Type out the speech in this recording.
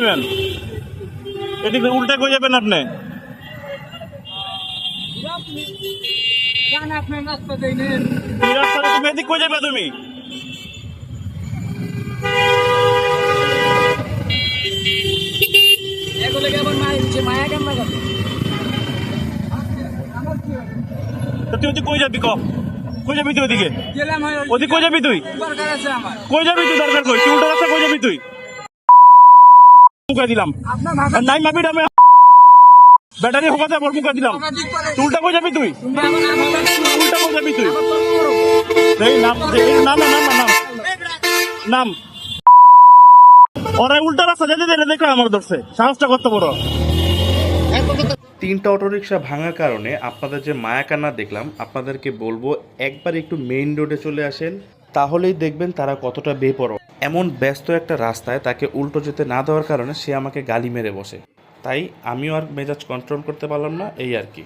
যাবেন? এদিকে উল্টা কই যাবেন আপনি? এই রাস্তাতে তুমি এদিক কই যাবে তুমি? তুই ওদিক কই যাবি? কই যাবি তুই ওদিকে? ওদিক কই যাবি তুই? কই যাবি তুই? দরকার কই? তুই উল্টা রাস্তা কই যাবি তুই? মুখে দিলাম নাই মাবি ডামে ব্যাটারি হোকাতে বল মুখে দিলাম। উল্টা কই যাবি তুই? উল্টা কই যাবি তুই? এই নাম নাম নাম নাম নাম ওরা উল্টা রাস্তা যেতে দিলে দেখো আমার ধরছে সাহসটা কত বড়। তিনটা অটোরিকশা ভাঙার কারণে আপনাদের যে মায়াকান্না দেখলাম, আপনাদেরকে বলবো একবার একটু মেইন রোডে চলে আসেন, তাহলেই দেখবেন তারা কতটা বেপরোয়া। এমন ব্যস্ত একটা রাস্তায় তাকে উল্টো যেতে না দেওয়ার কারণে সে আমাকে গালি মেরে বসে, তাই আমিও আর মেজাজ কন্ট্রোল করতে পারলাম না, এই আর কি।